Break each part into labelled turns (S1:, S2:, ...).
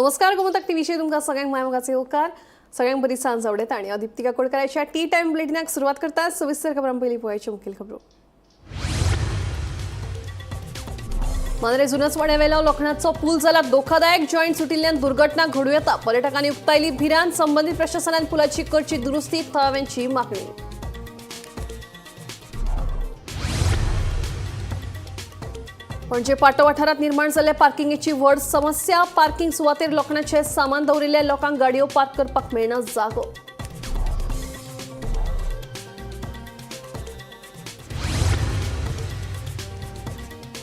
S1: नमस्कार गोमंतक टीव्हीचे तुमका सगळ्यांक मायमोगाचे होकार सगळ्यांक बरी सांज आवडेत आणि दीप्तिका कोडकराच्या टी टाइम बुलेटिनाक सुरुवात करतात. सविस्तर खबरां पयलीं पळोवचे मुखेल खबरो. मांद्रे जुनसवाड्यावेलो लोखणाचो पूल जाला धोकादायक. जॉईंट सुटिल्ल्यान दुर्घटना घडूं येता. पर्यटकांनी उक्तायली भिरांत. संबंधीत प्रशासनान पुलाची करची दुरुस्ती थळाव्यांची मागणी. पणजे पाटो वाठारात निर्माण जाल्ल्या पार्किंगेची व्हड समस्या. पार्किंग सुवातेर लोखणाचे सामान दवरिल्ल्या लोकांक गाडयो पार्क करपाक मेळना जागो.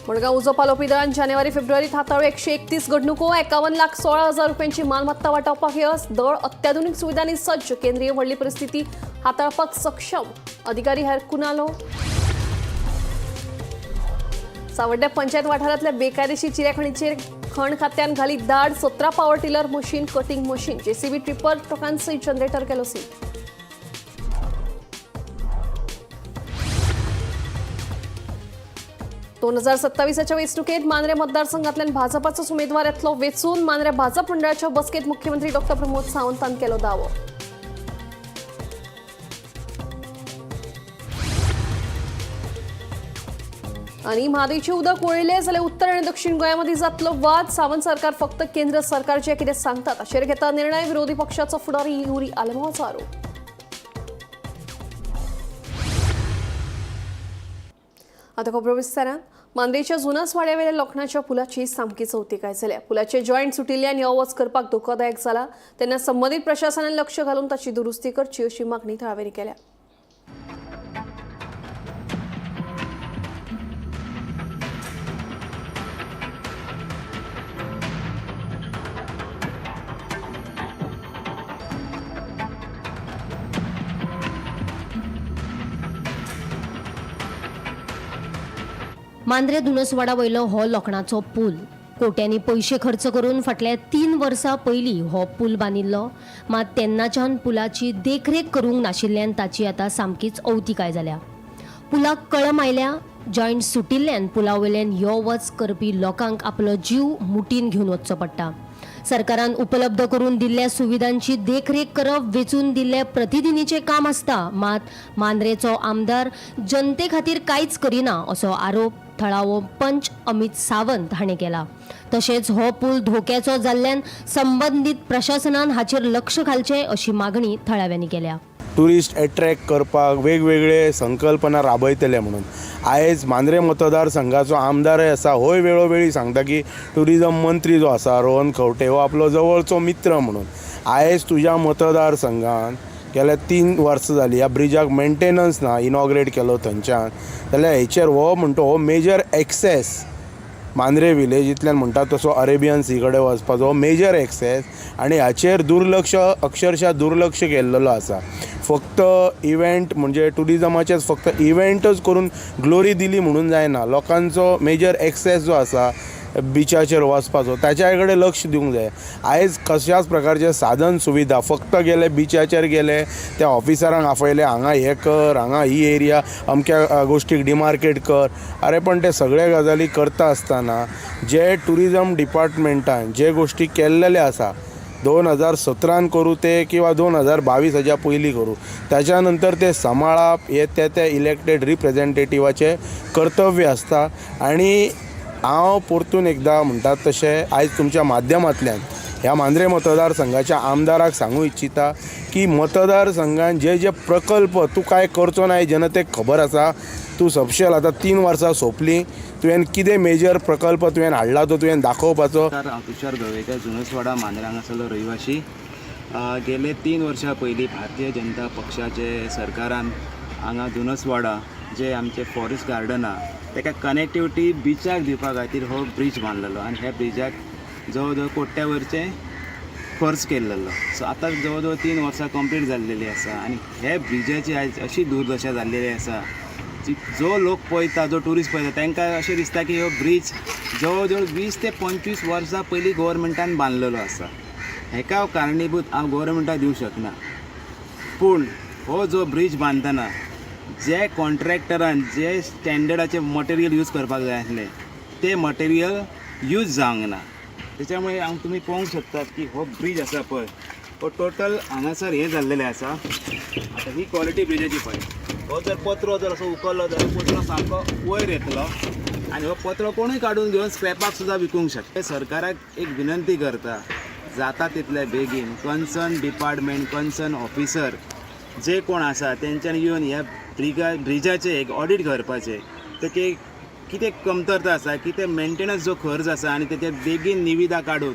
S1: मडगांव उजो पालोवपी दळान जानेवारी फेब्रुवारीत हाताळ्यो 131 घडणुको. 51,16,000 रुपयांची मालमत्ता वाटावपाक येस. दळ अत्याधुनीक सुविधांनी सज्ज. केंद्रीय व्हडली परिस्थिती हाताळपाक सक्षम. अधिकारी हेर कुनालो. सावड्ड्या पंचायत वाठारांतल्या बेकायदेशीर चिऱ्याखणीचेर खण खात्यान घाली दाड. 17 power tiller machine, cutting machine, JCB, tipper ट्रकांसयत जनरेटर केलो सील. दोन 2027च्या वेंचणुकेत मांद्रे मतदारसंघातल्यान भाजपाचोच उमेदवार येतलो वेचून. मांद्रे भाजप मंडळाच्या बसकेत मुख्यमंत्री डॉ. प्रमोद सावंतान केलो दावो. आणि म्हादईचे उदक वळिल्ले जाल्यार उत्तर आणि दक्षिण गोंयामध्ये जातलो वाद. सावंत सरकार फक्त केंद्र सरकारचे कितें सांगता ताचेर घेता निर्णय. विरोधी पक्षाचो फुडारी युरी आलमोचो आरोप. आता खबरो विस्तारान. मांद्रेच्या जुनसवाड्यावेल्या लोखणाच्या पुलाची सामकी चवथिकाय जाल्या. पुलाचे जॉईंट सुटिल्ल्यान यो वच करपाक धोकादायक जाला. तेन्ना संबंधीत प्रशासनान लक्ष घालून ताची दुरुस्ती करची अशी मागणी थळाव्यांनी केल्या.
S2: मांद्रे दुनसवाडा वयलो हो लोखणाचो पूल कोट्यांनी पैसे खर्च करून फाटल्या 3 वर्सां पयलीं हो पूल बांदिल्लो. मात तेन्नाच्यान पुलाची देखरेख करूंक नाशिल्ल्यान ताची आतां सामकीच अवतिकाय जाल्या. पुलाक कळम आयल्या. जॉईंट सुटिल्ल्यान पुला वयल्यान यो वच करपी लोकांक आपलो जीव मुठीन घेवन वचचो पडटा. सरकारान उपलब्ध करून दिल्ल्या सुविधांची देखरेख करप वेचून दिल्ले प्रतिनिधीचे काम आसता. मात मांद्रेचो आमदार जनते खातीर कांयच करिना असो आरोप थळावो पंच अमित सावंत हाणें केला. तशेंच हो पूल धोक्याचो जाल्ल्यान संबंधीत प्रशासनान हाचेर लक्ष घालचें अशी मागणी थळाव्यांनी केल्या.
S3: टुरिस्ट एट्रॅक्ट करपाक वेगवेगळे संकल्पना राबयतले म्हणून आयज मांद्रे मतदारसंघाचो आमदारय आसा. होय वेळोवेळी सांगता की टुरिजम मंत्री जो आसा रोहन खंवटे हो आपलो जवळचो मित्र म्हणून. आयज तुज्या मतदारसंघान गेल्या 3 वर्सां जालीं ह्या ब्रिजाक मेंटेनन्स ना इनॉग्रेट केलो थंयच्यान. जाल्यार हेचेर हो म्हणटा हो मेजर एक्सेस मांद्रे विलेजींतल्यान म्हणटा तसो अरेबियन सी कडेन वचपाचो हो मेजर एक्सेस आनी हाचेर दुर्लक्ष अक्षरशः दुर्लक्ष केल्लो आसा. फक्त इव्हेंट म्हणजे टुरिजमाचेच फक्त इव्हेंटच करून ग्लोरी दिली म्हणून जायना. लोकांचो मेजर एक्सेस जो आसा बिचाचेर वचपाचो ताच्या कडेन लक्ष दिवंक जाय. आयज कशाच प्रकारचे साधन सुविधा फक्त गेले बिचाचेर गेले त्या ऑफिसरांक आपयले हांगा हे कर हांगा ही एरिया अमक्या गोष्टीक डिमार्केट कर. अरे पण ते सगळे गजाली करता आसतना जे टुरिजम डिपार्टमेंटान जे गोष्टी केल्लेले आसा 2017 करूं ते किंवा 2022 हाच्या पयलीं करूं त्याच्या नंतर ते सांबाळप हे ते इलेक्टेड रिप्रेझेंटेटिव्हाचे कर्तव्य आसता. आणि हांव परतून एकदां म्हणटात तशें आयज तुमच्या माध्यमांतल्यान ह्या मांद्रे मतदारसंघाच्या आमदाराक सांगूं इच्छिता की मतदारसंघान जे जे प्रकल्प तूं काय करचो ना जनतेक खबर आसा. तूं सबशेल आतां 3 वर्सां सोंपलीं. तुवें कितें मेजर प्रकल्प तुवें हाडला तो तुवें दाखोवपाचो.
S4: हांव तुषार गवेकर जुनसवाडा मांद्रे हांगासरलो रहिवाशी. गेले 3 वर्सां पयलीं भारतीय जनता पक्षाचे सरकारान हांगा जुनसवाडा जे आमचे फॉरेस्ट गार्डन आहा ताका कनेक्टिविटी बिचाक दिवपा खातीर हो ब्रीज बांदलेलो आनी ह्या ब्रिजाक जवळ जवळ कोट्यावरचे खर्च केल्लो. सो आतां जवळ जवळ 3 वर्सां कंप्लीट जाल्लेली आसा आनी हे ब्रिजाची आयज अशी दुर्दशा जाल्लेली आसा जो लोक पळयता जो ट्युरिस्ट पळयता तांकां अशें दिसता की हो ब्रीज जवळ जवळ 20 ते 25 वर्सां पयलीं गव्हर्मेंटान बांदलेलो आसा. हेका कारणीभूत हांव गव्हर्मेंटाक दिवंक शकना. पूण हो जो ब्रीज बांदतना जे कॉन्ट्रॅक्टरान जे स्टँडर्डाचे मटेरियल यूज करपाक जाय आसलें ते मटेरियल यूज जावंक ना. त्याच्यामुळे तुमी पळोवंक शकतात की हो ब्रिज आसा पळय हो टोटल हांगासर हें जाल्लेलें आसा. आतां ही क्वॉलिटी ब्रिजाची पळय. हो जर पत्रो जर असो उखललो जाल्यार पत्रो सामको वयर येतलो आनी हो पत्रो कोणूय काडून घेवन स्क्रॅपाक सुद्दां विकूंक शकता. सरकाराक एक विनंती करता जाता तितले बेगीन कन्सर्न डिपार्टमेंट कन्सर्न ऑफिसर जे कोण आसा तेंच्यांनी येवन ह्या ब्रिजाचे एक ऑडिट करपाचें. ते कितें कमतरता आसा कितें मेंटेनन्स जो खर्च आसा आनी तेचे बेगीन निविदा काडून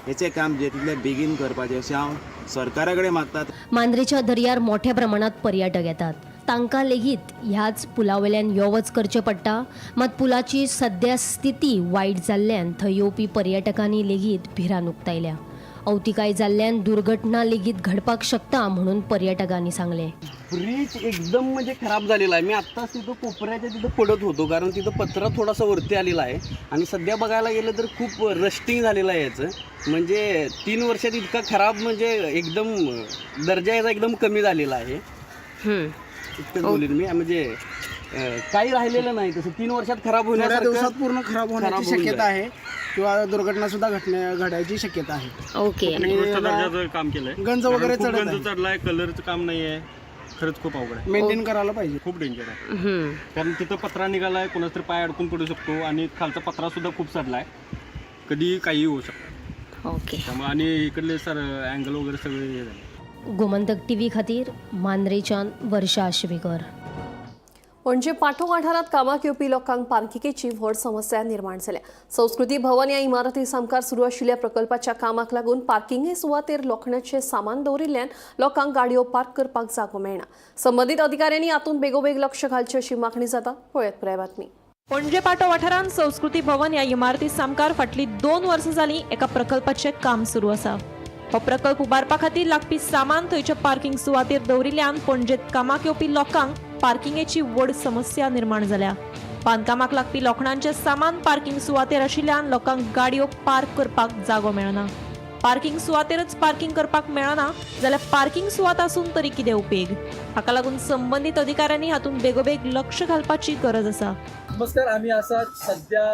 S4: हेचें काम जे तितलें बेगीन करपाचें अशें हांव सरकारा कडेन मागता.
S2: मांद्रेच्या दर्यार मोठ्या प्रमाणात पर्यटक येतात. तांकां लेगीत ह्याच पुलावयल्यान यो वच करचें पडटा. मात पुलाची सद्या स्थिती वायट जाल्ल्यान थंय येवपी पर्यटकांनी लेगीत भिरांत उक्तायल्या. अवतिकाय जाल्ल्यान दुर्घटना लेगीत घडपाक शकता म्हणून पर्यटकांनी सांगले.
S5: ब्रिज एकदम म्हणजे खराब झालेला आहे. मी आत्ताच तिथं कोपऱ्याच्या तिथं पडत होतो कारण तिथं पत्रा थोडासा वरती आलेला आहे आणि सध्या बघायला गेलं तर खूप रस्टिंग झालेलं आहे याचं. म्हणजे 3 वर्षात इतका खराब म्हणजे एकदम दर्जा याचा एकदम कमी झालेला आहे. इतकं बोलेन मी. म्हणजे काही राहिलेलं नाही तसं 3 वर्षात खराब होण्यासारखं
S6: दिवसात पूर्ण खराब होण्याची शक्यता आहे किंवा दुर्घटना सुद्धा घडायची शक्यता आहे.
S2: ओके.
S7: दर्जाचं काम केलंय.
S6: गंज वगैरे
S7: खूप
S6: चढत
S7: गंज
S6: आहे.
S7: चढलाय. कलरचं काम नाहीये. खरंच खूप अवघड आहे.
S6: मेंटेन करायला पाहिजे.
S7: खूप डेंजर आहे. कारण तिथं पत्रा निघालाय कोणाच तरी पाय अडकून पडू शकतो आणि खालचा पत्रा सुद्धा खूप चढलाय. कधी काही होऊ शकतं.
S2: ओके.
S7: त्यामुळे आणि इकडले सर अँगल वगैरे सगळे हे झाले.
S2: गोमंतक टीव्ही खातीर मांद्रेच्यान वर्षा आश्वेकर.
S1: पणजे पाठो वाठारात कामाक येवपी लोकांक पार्किंगेची व्हड समस्या निर्माण जाल्या. संस्कृती भवन ह्या इमारती सामकार सुरू आशिल्ल्या प्रकल्पाच्या कामाक लागून पार्किंगे सुवातेर लोखंडाचें सामान दवरिल्ल्यान लोकांक गाडयो पार्क करपाक जागो मेळना. संबंदीत अधिकाऱ्यांनी हातूंत बेगोबेग लक्ष घालचें अशी मागणी जाता. पळयात पुराय बातमी.
S8: पणजे पाटो वाठारांत संस्कृती भवन ह्या इमारती सामकार फाटली 2 वर्सां जालीं एका प्रकल्पाचें काम सुरू आसा. हो प्रकल्प उबारपा खातीर लागपी सामान थंयच्या पार्किंग सुवातेर दवरिल्ल्यान पणजेत कामाक येवपी लोकांक पार्किंगेची व्हड समस्या निर्माण जाल्या. बांदकामाक लागपी लोखंडांचें सामान पार्किंग सुवातेर आशिल्ल्यान लोकांक गाडयो पार्क करपाक जागो मेळना. पार्किंग सुवातेरच पार्किंग करपाक मेळना जाल्यार पार्किंग सुवात आसून तरी कितें उपेग. हाका लागून संबंदीत अधिकाऱ्यांनी हातूंत बेगोबेग लक्ष घालपाची गरज आसा.
S9: नमस्कार. आम्ही आसा सध्या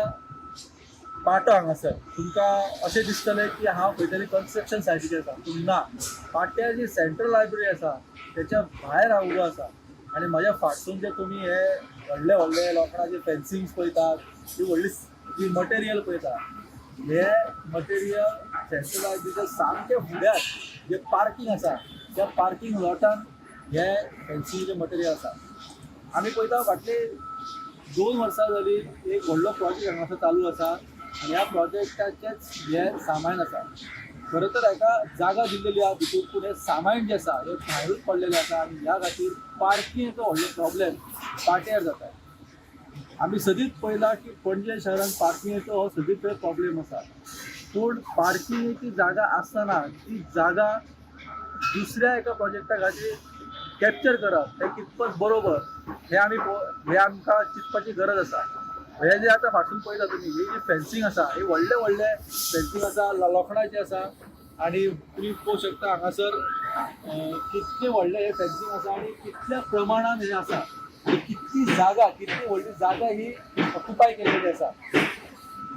S9: पाटो हांगासर. तुमकां अशें दिसतलें की हांव खंय तरी कन्स्ट्रक्शन सायटीचेर आसा. पूण ना, पाट्या जी सेंट्रल लायब्ररी आसा तेच्या भायर हांव उबो आसा आनी म्हाज्या फाटसून जे तुमी हे व्हडले व्हडले लोखंडाचे फेन्सिंग पळयतात ती व्हडली जी मटेरियल पळयतात हे मटेरियल सेंट्रल लायब्ररीच्या सामके फुड्यार जे पार्किंग आसा त्या पार्किंग लॉटान हे फेन्सिंगचे मटेरियल आसा. आमी पळयता फाटले 2 वर्सां जाली एक व्हडलो प्रोजेक्ट हांगासर चालू आसा आनी ह्या प्रोजेक्टाचेच हे सामान आसा. खरं तर हाका जागा दिल्लेली आहा भितूर पूण हे सामान जे आसा हे भायरूच पडलेले आसा आनी ह्या खातीर पार्किंगेचो व्हडलो प्रॉब्लेम पाट्यार जाता. आमी सदींच पळयलां की पणजे शहरान पार्किंगेचो हो सदींच प्रॉब्लेम आसा. पूण पार्किंगेची जागा आसतना ती जागा दुसऱ्या एका प्रोजेक्टा खातीर कॅप्चर करप हे कितपत बरोबर हे आमकां चिंतपाची गरज आसा. हे जे आतां फाटसून पळयता तुमी ही जी फेन्सिंग आसा ही व्हडले व्हडले फेन्सिंग आसा लोखंडाचे आसा आनी तुमी पळोवंक शकता हांगासर कितले व्हडले हे फेन्सिंग आसा आनी कितल्या प्रमाणान हे आसा. कितली जागा कितली व्हडली जागा ही ऑक्युपाय केल्लेली आसा.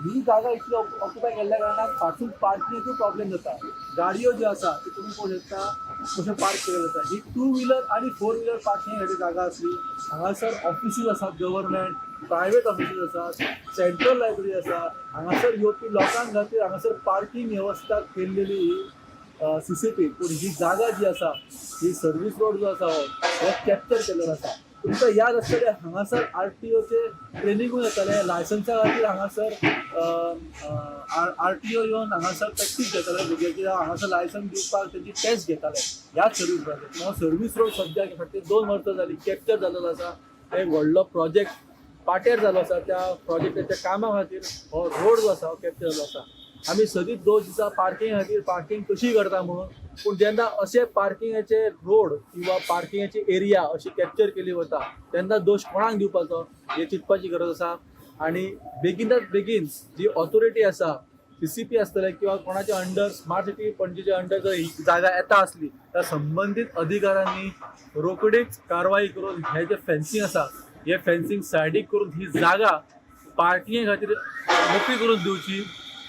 S9: ही जागा इतली ऑक्युपाय केल्ल्या कारणान फाटसून पार्किंगेचो प्रॉब्लेम जाता. गाडयो ज्यो आसा त्यो तुमी पळोवंक शकता कशें पार्क केलेले आसा. ही 2 व्हिलर आनी 4 व्हिलर पार्किंग खातीर जागा आसली. हांगासर ऑफिसीस आसात गव्हर्मेंट प्रायवेट ऑफिसीस आसात सेंट्रल लायब्ररी आसा. हांगासर येवपी लोकांक खातीर हांगासर पार्किंग वेवस्था केल्लेली ही CCP. पूण ही जागा जी आसा ही सर्वीस रोड जो आसा हो कॅप्चर केल्लो आसा. तुमकां याद आसतलें हांगासर RTOचे ट्रेनिंगूय जातालें. लायसन्सा खातीर हांगासर RTO येवन हांगासर प्रॅक्टीस घेताले भुरग्याची. हांगासर लायसन्स दिवपाक तेंची टेस्ट घेताले ह्याच सर्वीस रोडाचेर. हो सर्वीस रोड सद्या फाटली 2 वर्सां जालीं कॅप्चर जाल्लो आसा. एक व्हडलो प्रोजेक्ट पाट्यार जालो आसा. त्या प्रोजेक्टाच्या कामा खातीर हो रोड जो आसा हो कॅप्चर जाल्लो आसा. आमी सदींच दोश दिसा पार्किंग खातीर पार्किंग कशी करता म्हणून. पूण जेन्ना अशे पार्किंगाचे रोड किंवा पार्किंगाची एरिया अशी कॅप्चर केली वता तेन्ना दोश कोणाक दिवपाचो हे चिंतपाची गरज आसा. आनी बेगिनात बेगीन जी ऑथॉरिटी आसा CCP आसतले किंवा कोणाच्या अंडर स्मार्ट सिटी पणजेच्या अंडर जर ही जागा येता आसली तर संबंधीत अधिकाऱ्यांनी रोखडीच कारवाई करून हे जे फेन्सिंग आसा हे फेन्सिंग सायडीक करून ही जागा पार्किंगे खातीर मोकळी करून दिवची.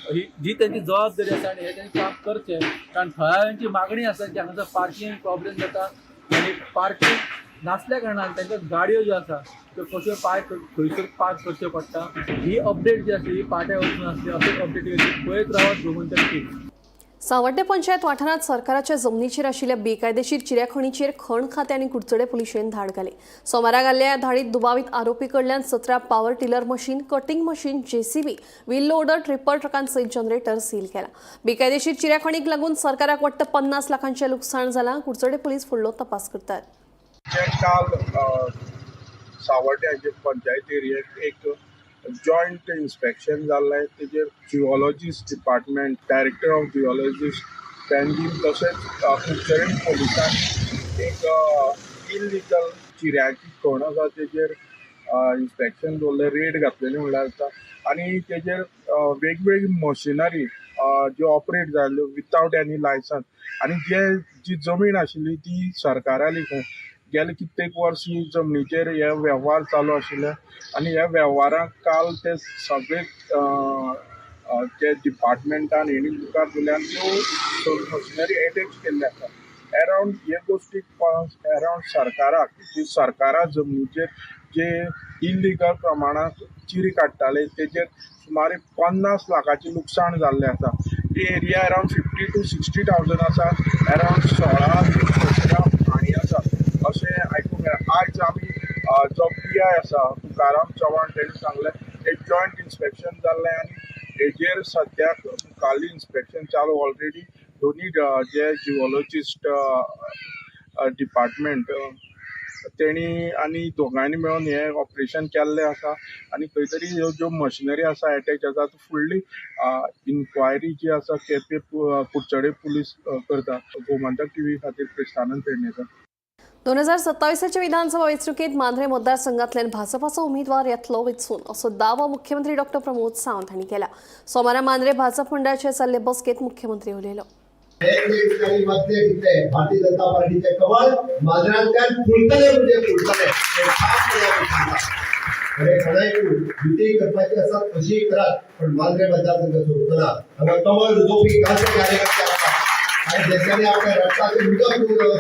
S9: ही जी त्यांची जबाबदारी आसा आनी हे त्यांनी काम करचें, कारण थळाव्यांची मागणी आसा की हांगासर पार्किंग प्रॉब्लेम जाता आनी पार्किंग नासल्या कारणान तांकां गाडयो ज्यो आसा त्यो कश्यो खंयसर पार्क करच्यो पडटा. ही अपडेट जी आसली ही पाट्या वचून आसली, अशेच अपडेट पळयत रावत गोमंतक टीव्ही.
S1: सावड्डे पंचायत वाठारांत सरकाराच्या जमनीचेर आशिल्ल्या बेकायदेशीर चिऱ्या खणीचेर खण खाते आनी कुडचडे पुलिशेन धाड घाली. सोमारा घाल्ल्या ह्या धाडीत दुबावीत आरोपी कडल्यान 17 power tiller machine, cutting machine, JCB, wheel loader, tipper ट्रकांसयत जनरेटर सील केला. बेकायदेशीर चिऱ्या खणीक लागून सरकाराक वाटतं 50 लाखांचें लुकसाण जालां. कुडचडे पुलीस फुडलो तपास करतात.
S3: काल सावड्डे पंचायत एरियेक एक जॉयंट इन्स्पेक्शन जाल्लें. तेजेर geologist department, director of geologist, Panjim तशेंच कुडचडे पुलिसान एक इलिगल चिऱ्याची खण आसा तेजेर इन्स्पेक्शन दवरलें, रेड घातलेली म्हणल्यार जाता. आनी तेजेर वेगवेगळी मशिनरी ज्यो ऑपरेट जाल्यो विथआउट एनी लायसन्स आनी जी जमीन आशिल्ली ती सरकाराली खंय. गेले कित्येक वर्स ही जमनीचेर हे वेव्हार चालू आशिल्ले आनी ह्या वेव्हाराक काल ते सगळे जे डिपार्टमेंटान हेणी मुखार दिल्यान त्यो मशिनरी अटॅच केल्ले आसा. अरावंड हे गोश्टीक अरावंड सरकाराक जी सरकारा जमनीचेर जे इल्लिगल प्रमाणांत चिरी काडटाले तेजेर सुमारे 50 लाखाचें लुकसाण जाल्लें आसा. ती एरिया अरावंड 50 to 60,000 आसा. अरावंड 16 आनी आसा अशें आयकूंक मेळ्ळां. आज आमी जो PI आसा तुकाराम चव्हाण तेणी सांगलें एक जॉयंट इन्स्पेक्शन जाल्लें आनी हेजेर सद्याक मुखाल्ली इन्स्पेक्शन चालू. ऑलरेडी दोनी जे जिओलॉजिस्ट डिपार्टमेंट तेणी आनी दोगांयनी मेळून हें ऑपरेशन केल्लें आसा आनी खंय तरी ह्यो ज्यो मशिनरी आसा अटॅच आसा फुडली इन्क्वायरी जी आसा केपें कुडचडे पुलीस करता. गोमंतक टीव्ही खातीर कृष्णानंद पेडणेकर.
S1: 2027च्या विधानसभा वेंचणुकेत मांद्रे मतदारसंघातल्यान भाजपाचो उमेदवार येतलो वेंचून असो दावो मुख्यमंत्री डॉ. प्रमोद सावंत हांणी केला. सोमारा मांद्रे भाजप मंडळाचे जाल्ले बसकेत मुख्यमंत्री उलयलो.
S10: भारतीय जनता पार्टीचे कमळ मांद्रांतल्यान फुलतले म्हणजे फुलतले. युती करपाची आसा तशी करात, पण मांद्रे मतदारसंघ सोडटना हांगा कमळ रुजोवपी कार्यकर्ते आसा आणि ज्याच्याने आपल्या रक्ताचे उदक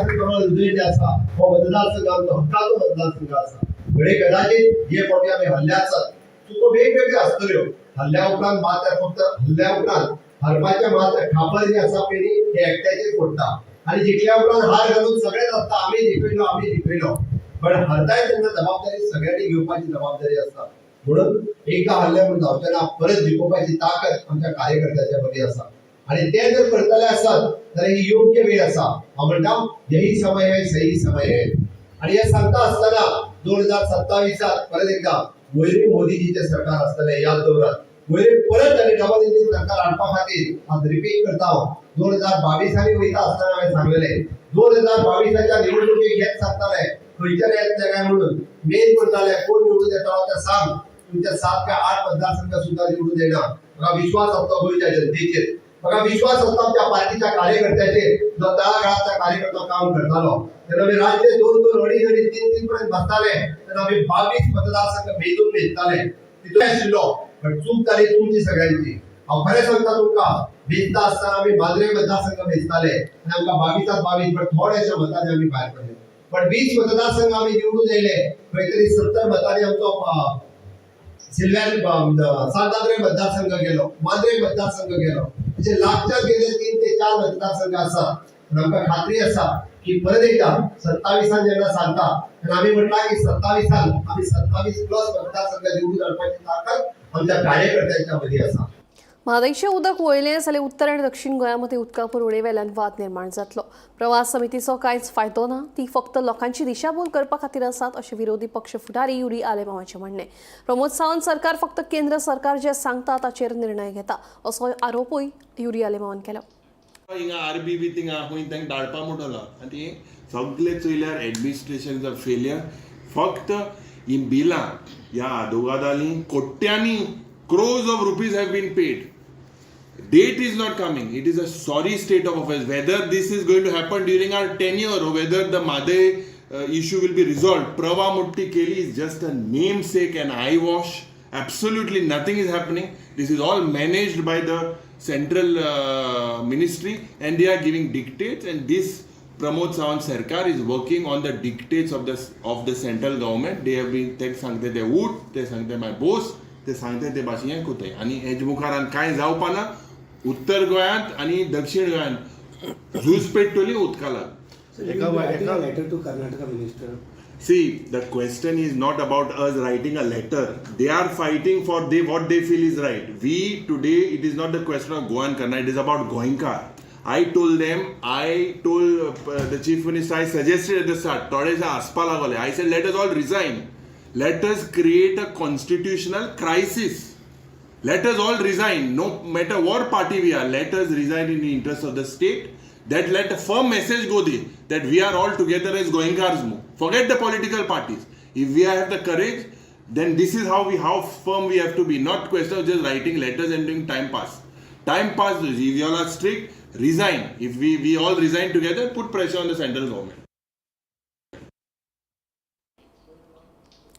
S10: कमळ रुजयले आसा. हो मतदारसंघ आमचो हक्काचो मतदारसंघ आसा. घडे कदाचित जे फावटी आमी हल्ले आसात चुको वेगवेगळ्यो आसतल्यो. हल्ल्या उपरांत मात फक्त हल्ल्या उपरांत हरपाच्या मात खापर जी आसा पळय हे एकट्याचेर पडटा आनी जिखल्या उपरांत हार घालून सगळेच आसता आमी जिखयलो. पण हरताय तेन्ना जबाबदारी सगळ्यांनी घेवपाची जबाबदारी आसता. म्हणून एका हल्ल्या म्हणून जावचेना परत जिखोवपाची ताकद आमच्या कार्यकर्त्याच्या मदीं आसा आणि ते जर करतले आसत जाल्यार ही योग्य वेळ आसा. हांव म्हणटा यही समय है, सही समय है. आणि हे सांगता आसतना 2027 परत एकदा वयरी मोदीजीचे सरकार आसतले याद दवरात. वयरी परत आनी डबल इंजीन सरकार हाडपा खातीर हांव रिपीट करता. 2022 वयता आसतना हांवें सांगलेले 2022च्या निवडणुकीक हेच सांगताले खंयच्या येतले काय म्हणून. मेन करताले कोण निवडून येता ते सांग. तुमच्या 7 ते 8 मतदारसंघ सुद्धा निवडून येना. म्हाका विश्वास आसता गोंयच्या जनतेचेर, म्हाका विश्वास आसता आमच्या पार्टीच्या कार्यकर्त्याचेर जो तळागाळाचा कार्यकर्तो काम करतालो. तेन्ना आमी राज्य 2-2, 2.5, 3-3 पर्यंत बसताले तेन्ना आमी 22 मतदारसंघ मेजून वेचताले. तितून आशिल्लो पण चूक जाली तुमची सगळ्यांची. हांव खरें सांगता तुमकां वेचता आसतना आमी मांद्रे मतदारसंघ वेचताले आनी आमकां 22 पण थोडेशे मतांनी आमी भायर पडले. पण 20 मतदारसंघ आमी निवडून येयले. खंय तरी 70 मतांनी आमचो सांताद्रे मतदारसंघ गेलो, मांद्रे मतदारसंघ गेलो. म्हणजे लागच्या गेले 3 ते 4 मतदारसंघ आसा. आमकां खात्री आसा की परत एकदा 27 जेन्ना सांगता तेन्ना आमी म्हटलां की 27 आमी 27+ मतदारसंघ निवडून हाडपाची ताकद आमच्या कार्यकर्त्यांच्या मदीं आसा.
S1: म्हादयचें उदक वळयलें जाल्यार उत्तर आनी दक्षिण गोंया मदीं उदका पुरवणे वेल्यान वाद निर्माण जातलो. प्रवास समितीचो कांयच फायदो ना. ती फक्त लोकांची दिशाभूल करपा खातीर आसात अशें विरोधी पक्ष फुडारी युरी आलेमांवाचें म्हणणें. प्रमोद सावंत सरकार फक्त केंद्र सरकार जे सांगता ताचेर निर्णय घेता असो आरोपूय युरी आलेमांवान केलो.
S11: हिंगा आरबीबी थिंगा खंय तांकां धाडपा म्हणटलो आनी ते सगळे चोयल्यार एडमिनिस्ट्रेशन ऑफ फेलियर. फक्त ही बिलां ह्या आदोगादांनी कोट्यांनी crores of rupees have been paid. Date is not coming. It is a sorry state of affairs. Whether this is going to happen during our tenure or whether the Madhe issue will be resolved, Prava Mutti Keli is just a namesake and eyewash. Absolutely nothing is happening. This is all managed by the central ministry, and they are giving dictates. And this Pramod Sawant Sarkar is working on the dictates of the central government. They have been ते सांगते ते उठ, ते सांगते माय बोस, ते सांगते ते भाशेन कोताय. आणि हेज मुखारान काय जावपाना उत्तर गोंयांत आणि दक्षिण गोंयांत झूज पेटतली उदकाला.
S6: Letter to Karnataka minister.
S11: See, the question is not about us writing a letter. They are fighting for what they feel is right. We today, it is not the question of Goa and Karnataka, it is about Goenka. I told the chief minister, I suggested at the start, Todesa Aspa lagole. I said, let us all resign. Let us create a constitutional crisis. Let us all resign, no matter what party we are. Let us resign in the interest of the state. That let a firm message go there that we are all together as Goenkars move. Forget the political parties. If we have the courage, then this is how firm we have to be. Not question of just writing letters and doing time pass. Time pass. If you all are strict, resign. If we all resign together, put pressure on the central government.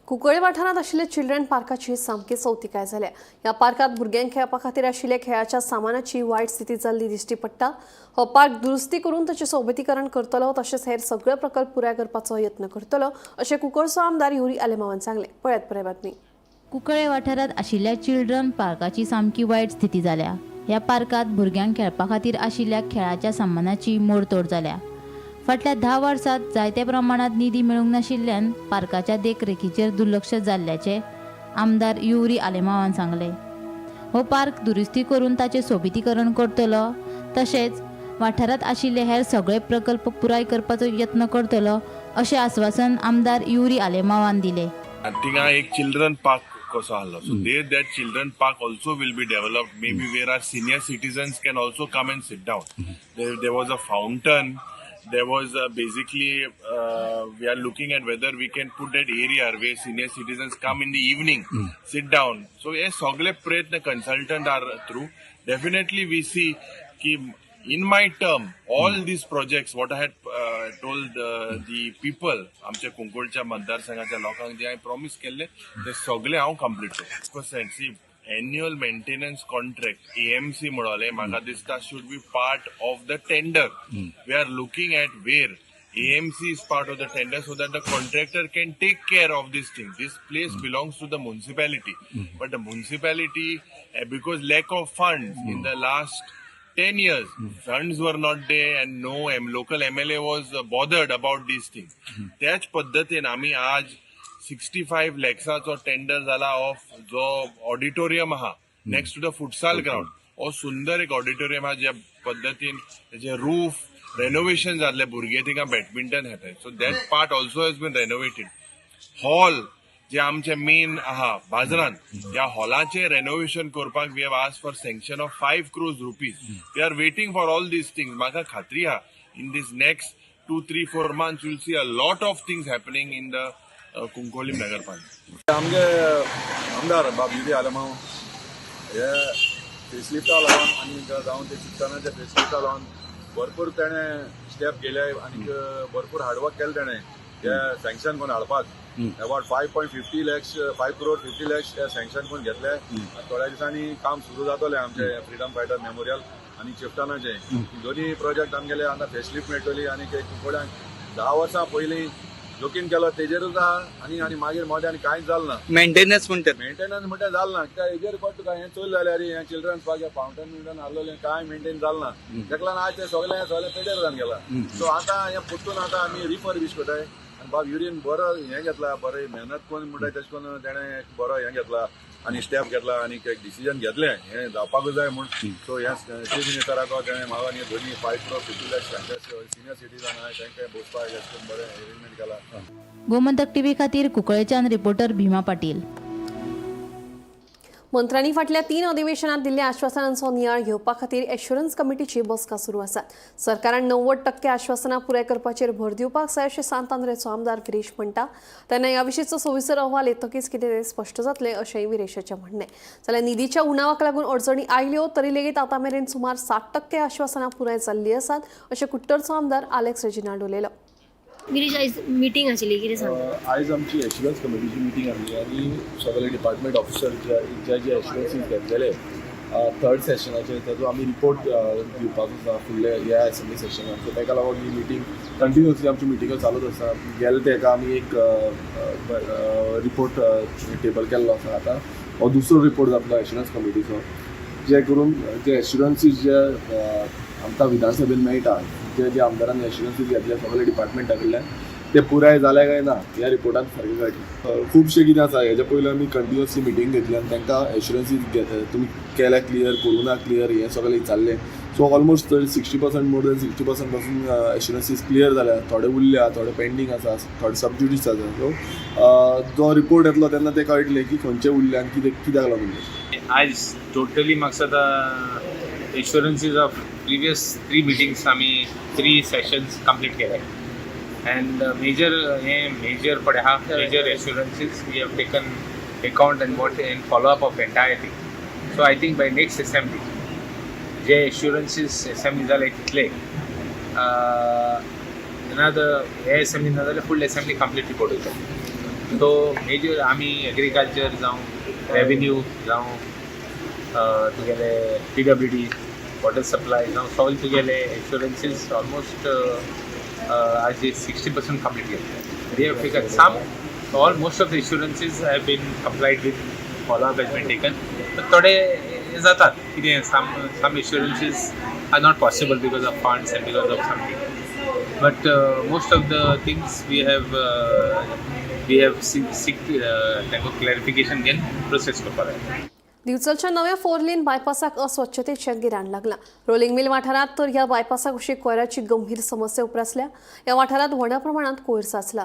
S1: Cuncolim वाठारांत आशिल्ल्या children पार्काची सामकी चवथिकाय जाल्या. ह्या पार्कात भुरग्यांक खेळपा खातीर आशिल्ल्या खेळाच्या सामानाची वायट स्थिती जाल्ली दिश्टी पडटा. हो पार्क दुरुस्ती करून ताचें सोबतीकरण करतलो तशेंच हेर सगळे प्रकल्प पुराय करपाचो यत्न करतलो अशें कुंकळचो आमदार युरी आलेमावान सांगलें. पळयात पुराय बातमी.
S12: कुंकळे वाठारांत आशिल्ल्या चिल्ड्रन पार्काची सामकी वायट स्थिती जाल्या. ह्या पार्कात भुरग्यांक खेळपा खातीर आशिल्ल्या खेळाच्या सामानाची मोडतोड जाल्या. फाटल्या 10 वर्सांत जायत्या प्रमाणात निधी मेळूंक नाशिल्ल्यान पार्काच्या देखरेखीचेर दुर्लक्ष जाल्ल्याचे आमदार युरी आलेमावान सांगले. हो पार्क दुरुस्ती करून ताचें सोबितीकरण करतलो तशेंच वाठारांत आशिल्ले हेर सगळे प्रकल्प पुराय करपाचो यत्न करतलो अशें आश्वासन आमदार युरी आलेमावान दिले.
S11: थिंगा एक चिल्ड्रन पार्क कसो आसलो. So there that children park also will be developed. Maybe where our senior citizens can also come and sit down. There was a fountain. There was basically we are looking at whether we can put that area where senior citizens come in the evening, sit down. So yes, sagle prayatna consultant are through. Definitely we see ki in my term all these projects what I had told the people amche Kunkulcha मतदार संघाच्या लोकांक जे I promise केले ते सगळे हांव complete करता. See, annual maintenance contract AMC म्हणले म्हाका दिसता should be part of the tender. We are looking at where AMC is part of the tender so that the contractor can take care of this thing. This place belongs to the municipality, but the municipality because lack of funds in the last 10 years funds were not there and no local MLA was bothered about these things. त्याच पद्धतीन आम्ही आज 65 लॅक्साचो tender जाला of जो auditorium आहा next to the futsal ground. हो सुंदर एक ऑडिटोरियम आहा ज्या पद्धतीन तेजे रूफ रेनोवेशन जाल्ले भुरगे थिंगा बॅडमिंटन खेळटाय. So that part also has been renovated. Hall जे आमचे मेन आहा बाजारांत त्या हॉलाचे रेनोवेशन करपाक we have asked for sanction of 5 crores rupees. We are waiting for all these things. म्हाका खात्री आहा in this next 2-3-4 months you'll see a lot of things happening in the Cuncolim नगरपालिका.
S9: आमगे आमदार बाब युरी आलेमाव हे फेसलिफ्टा लागून आनी जावं ते चित्तनाच्या फेसलिफ्टा लागून भरपूर तेणें स्टेप केले आनी भरपूर हार्डवर्क केलें तेणें हे सँक्शन करून हाडपाक. About 5.50 lakhs 5 crore 50 lakhs sanction करून घेतले. थोड्या दिसांनी काम सुरू जातलें आमचे फ्रीडम फायटर मेमोरियल आनी चिफ्टानाचे दोन्ही प्रोजेक्ट आमगेले आतां फेसलिफ्ट मेळटली. आनी कुंकोळ्यांक 10 वर्सां पयलीं लोकीन केलो तेजेरूच आहा आनी मागीर मोद्यान कांयच जालें ना.
S5: मेंटेनन्स म्हणटा
S9: म्हणटा जालें ना कित्याक हेजेर पड तुका हें चोयल जाल्यार हें चिल्ड्रन्स पार्क फावंटन बिवंटन हाडलेलें कांय मेंटेन जालें ना. तेका लागून आज तें सगळें पेड्यार जावन गेलां. सो आतां हें परतून आतां आमी रिफर्बिश करताय. आनी बाब युरीन बरो हें घेतला बरें मेहनत करून म्हणटाय तेश करून तेणें बरो हें घेतला आनी स्टेप घेतला आनी एक डिसिजन घेतलें हें जावपाकूच जाय म्हूण. सो हें चीफ मिनिस्टराक तेणें म्हाका आनी दोनी 5 crore 50 lakhs सिनियर सिटीजन आहाय तांकां बसपाक हें करून बरें अरेंजमेंट केला.
S12: गोमंतक टीव्ही खातीर कुंकळेच्यान रिपोर्टर भीमा पाटील.
S1: मंत्र्यांनी फाटल्या 3 अधिवेशनात दिल्ल्या आश्वासनांचो नियाळ घेवपा खातीर एश्युरन्स कमिटीची बसका सुरू आसा. सरकारान 90% आश्वासनां पुराय करपाचेर भर दिवपाक जाय अशें सांत आंद्रेचो आमदार विरेश म्हणटा. तेन्ना ह्या विशींचो सविस्तर अहवाल येतकीच कितें तें स्पश्ट जातलें अशेंय विरेशाचें म्हणणें. जाल्यार निधीच्या उणावाक लागून अडचणी आयल्यो तरी लेगीत आतां मेरेन सुमार 60% आश्वासनां पुराय जाल्लीं आसात अशें कुट्टरचो आमदार आलेक्स रेजिनाल्ड उलयलो.
S2: गिरीश आयज मिटींग आशिल्ली कितें सांग
S9: आयज आमची एश्युरन्स कमिटीची मिटींग आसली आनी सगळे डिपार्टमेंट ऑफिसर जे एश्युरन्सीस घेतलेले थर्ड सेशनाचे ताजो आमी रिपोर्ट दिवपाचो आसा फुडले ह्या असेंब्ली सेशनाक सो ताका लागून ही मिटींग कंटिन्युअसली आमची मिटिंगो चालूच आसा गेले तेका आमी एक रिपोर्ट टेबल केल्लो आसा आतां हो दुसरो रिपोर्ट जातलो एश्युरन्स कमिटीचो जे करून जे एश्युरन्सीस जे आमकां विधानसभेन मेळटा जे आमदारांनी एश्युरन्सीस घेतले सगळे डिपार्टमेंटा कडल्यान ते पुराय जाले काय ना ह्या रिपोर्टान सारकें कळटा खुबशे कितें आसा हेज्या पयलीं आमी कंटिन्युअसली मिटींग घेतली आनी तांकां एश्युरन्सीस तुमी केल्या क्लियर करूं क्लियर हें सगळें विचारलें सो ऑलमोस्ट 60% मोर दॅन 60% पासून एश्युरन्सीस क्लियर जाल्या थोडे उरल्या थोडे पेंडींग आसा थोडे सबज्युडिस आसा सो जो रिपोर्ट येतलो तेन्ना ते कळटलें की खंयचे उरले आनी कित्याक लागून
S13: आज टोटली म्हाका आतां एश्युरन्सीस ऑफ प्रिवियस 3 मिटिंग्स आमी 3 सेशन्स कंप्लीट केले and major पडे हा major assurances we have taken account and follow up of entire thing. So I think by next assembly जे assurances assembly जाले तितले another assembly ना जाल्यार full assembly complete report होता. So major आमी agriculture जावं revenue जावं तुगेले PWD water supply जावं सगळे तुगेले assurances almost आज 60% complete केले. We have taken some, most of the assurances have been complied with, follow-up has been taken. But थोडे जातात कितें some assurances are not possible because of funds and because of something. But most of the things we have seek clarification again process करपाक.
S1: दिवचलच्या नव्या 4 लेन बायपासाक अस्वच्छतेचें गिराण लागला. Rolling mill वाठारात तर ह्या बायपासा कुशीक कोयराची गंभीर समस्या उपरासल्या. ह्या वाठारात व्हड्या प्रमाणात कोयर साचला.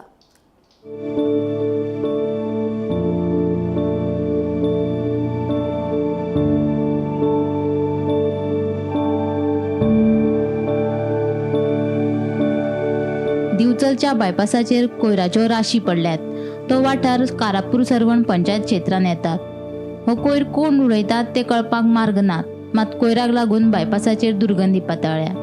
S12: दिवचलच्या बायपासाचेर कोयराच्यो राशी पडल्यात. तो वाठार कारापूर सरवण पंचायत क्षेत्रांत येतात. हो कोयर कोण उडयतात ते कळपाक मार्ग नात. मात कोयराक लागून बायपासाचेर दुर्गंधी पातळ्ळ्या.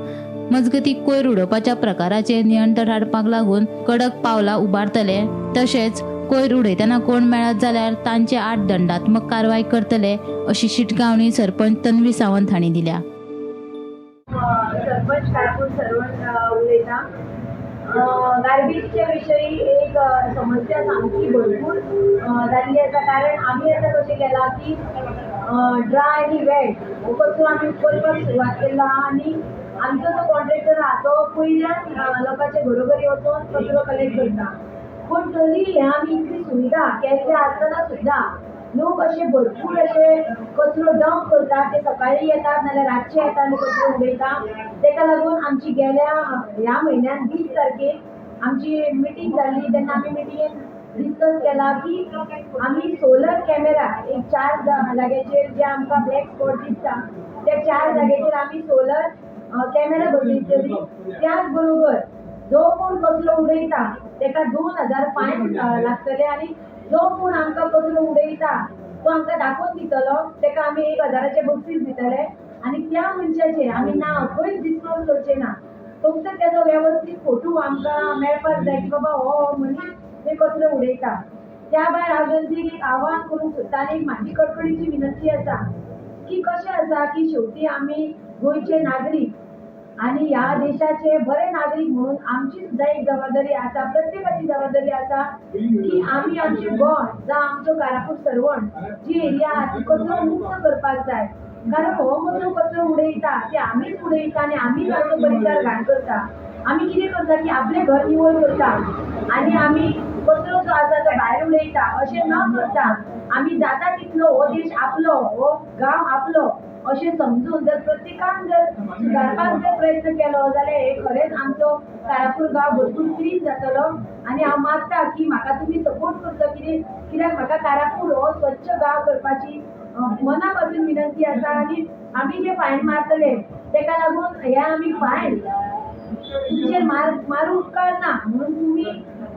S12: मजगती कोयर उडोवपाच्या प्रकाराचेर नियंत्रण हाडपाक लागून कडक पावलां उबारतले तशेंच कोयर उडयतना कोण मेळत जाल्यार तांचे आड दंडात्मक कारवाय करतले अशी शिटकावणी सरपंच तन्वी सावंत हांणी दिल्या.
S14: सरपंच कारापूर सरवण उलयता. गार्बेजच्या विशयी एक समस्या सामकी भरपूर जाल्ली आसा कारण आमी आतां कशें केलां की ड्राय आनी वेट हो कचरो आमी करपाक सुरवात केल्लो आहा आनी आमचो जो कॉन्ट्रॅक्टर आहा तो पयल्यान लोकांच्या घरोघरी वचून कचरो कलेक्ट करता. पूण तरी हे आमी इतली सुविधा केल्ले आसतना सुद्दां लोक अशे भरपूर अशे कचरो डंप करतात. ते सकाळी येतात नाल्यार रातचे येतात आनी कचरो उडयता. ताका लागून आमची गेल्या ह्या म्हयन्यान 20 तारखेक आमची मिटींग जाल्ली तेन्ना आमी मिटींगेन डिस्कस केला की आमी सोलर कॅमेरा एक 4 जाग्याचेर जे आमकां ब्लॅक स्पॉट दिसता त्या 4 जाग्याचेर आमी सोलर कॅमेरा बसयतली. त्याच बरोबर जो कोण कचरो उडयता ताका 2000 फायन लागतले आनी जो कोण आमकां कचरो उडयता तो आमकां दाखोवन दितलो ताका आमी 1000चे बक्षीस दितले आनी त्या मनशाचें आमी नांव खंयच डिस्क्लोज करचें ना. फक्त तेजो वेवस्थीत फोटो आमकां मेळपाक जाय की बाबा हो मनीस ते कचरो उडयता. त्या भायर हांव जनतेक एक आव्हान करूंक सोदता आनी म्हाजी कळकळीची विनंती आसा की कशें आसा की शेवटी आमी गोंयचे नागरीक आनी ह्या देशाचे बरे नागरीक म्हणून आमची सुद्दां एक जबाबदारी आसा. प्रत्येकाची जबाबदारी आसा की आमी आमचे गोंय जावं आमचो कारापूर सरवण जी एरिया आहा ती कचरो मुक्त करपाक जाय. कारण हो म्हजो कचरो उडयता ते आमीच उडयता आनी आमीच आमचो परिसर घाण करता. आमी कितें करता की आपलें घर निवळ करता आनी आमी कचरो जो आसा तो भायर उडयता. अशें न करता आमी जाता तितलो हो देश आपलो हो गांव आपलो अशें समजून जर प्रत्येकान जर सुदारपाक जर प्रयत्न केलो जाल्यार हे खरेंच आमचो कारापूर गांव भरपूर क्लीन जातलो. आनी हांव मागता की म्हाका तुमी सपोर्ट करचो कित्याक म्हाका कारापूर हो स्वच्छ गांव करपाची मना पासून विनंती आसा. आनी आमी जे फायन मारतले ताका लागून हे आमी फायन तुमचेर मारूं उपकार ना म्हणून तुमी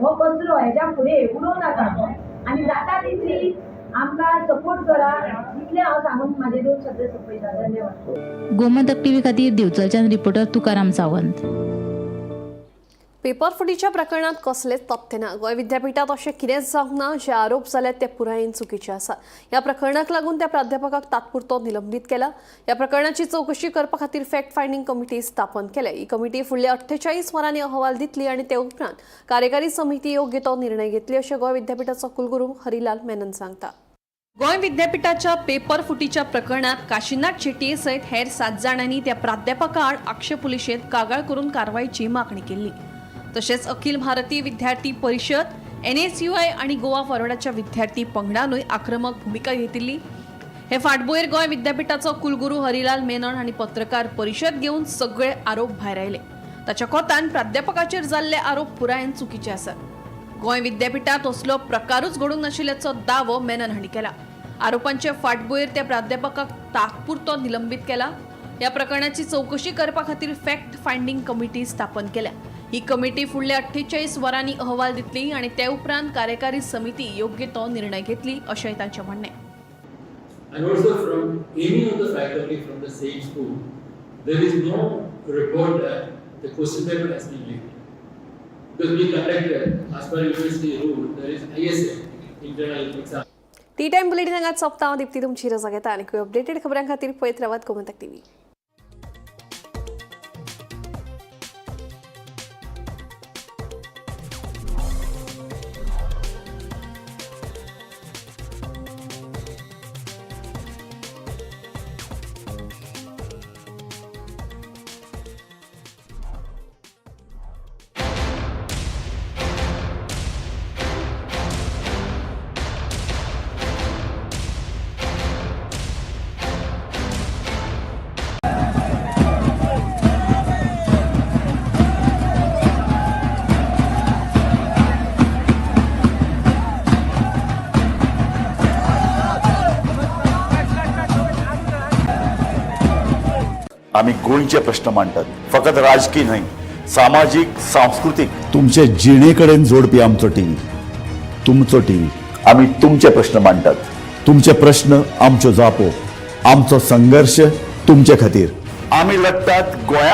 S14: हो कचरो हेच्या फुडें उडोवं नाका आनी जाता तितली आमकां सपोर्ट करा. इतलें हांव सांगून म्हाजे 2 शब्द सोंपयता. धन्यवाद.
S12: गोमंतक टीव्ही खातीर दिवचलच्यान रिपोर्टर तुकाराम सावंत.
S1: पेपर फुटीच्या प्रकरणात कसलेच तथ्य ना. गोंय विद्यापीठात अशें कितेंच जावंक ना. जे आरोप जाल्यात ते पुरायेन चुकीचे आसात. ह्या प्रकरणाक लागून त्या प्राध्यापकाक तात्पुरतो निलंबित केला. ह्या प्रकरणाची चौकशी करपा खातीर फॅक्ट फायंडींग कमिटी स्थापन केल्या. ही कमिटी फुडल्या 48 वरांनी अहवाल दितली आनी ते उपरांत कार्यकारी समिती योग्य तो निर्णय घेतली, अशें गोंय विद्यापीठाचो कुलगुरू हरिलाल मेनन सांगता. गोंय विद्यापीठाच्या पेपर फुटीच्या प्रकरणात काशीनाथ शेट्ये सयत हेर 7 जाणांनी त्या प्राध्यापका आड आक्षेप पुलिशेंत कागाळ करून कारवायेची मागणी केली. तशेंच अखिल भारतीय विद्यार्थी परिषद, NSUI आनी गोवा फॉरवर्डाच्या विद्यार्थी पंगडानूय आक्रमक भूमिका घेतिल्ली. हे फाटभुंयेर गोंय विद्यापीठाचो कुलगुरू हरिलाल मेनन हांणी पत्रकार परिशद घेवन सगळे आरोप भायर आयले. ताच्या कोतान प्राध्यापकाचेर जाल्ले आरोप पुरायेन चुकीचे आसात. गोंय विद्यापीठात असलो प्रकारूच घडूंक नाशिल्ल्याचो दावो मेनन हांणी केला. आरोपांचे फाटभुंयेर त्या प्राध्यापकाक तात्पुरतो निलंबित केला. ह्या प्रकरणाची चौकशी करपा खातीर फॅक्ट फायंडींग कमिटी स्थापन केल्या. ही कमिटी फुडल्या 48 वरांनी अहवाल दितली आनी ते उपरांत कार्यकारी समिती योग्य तो निर्णय घेतली, अशेंय तांचें म्हणणें.
S9: And also from any of the faculty from the same school, there is no report that the question paper has been leaked. Because we conducted, as per university rule, there is ISA, internal exam.
S1: T time bulletin हांगाच सोंपता. दिप्ती तुमची रजा घेता आनी updated खबरां खातीर पळयत रावात गोमंतक TV.
S15: आम्ही गोंयचे प्रश्न मांडटात, फकत राजकीय न्हय, सामाजीक, सांस्कृतिक. तुमचे जिणेकडेन जोडपी आमचो टीव्ही, तुमचो टीव्ही. आम्ही तुमचे प्रश्न मांडटात. तुमचे प्रश्न आमच्यो जापो, आमचो संघर्श तुमचे खातीर. आम्ही लढतात गोंया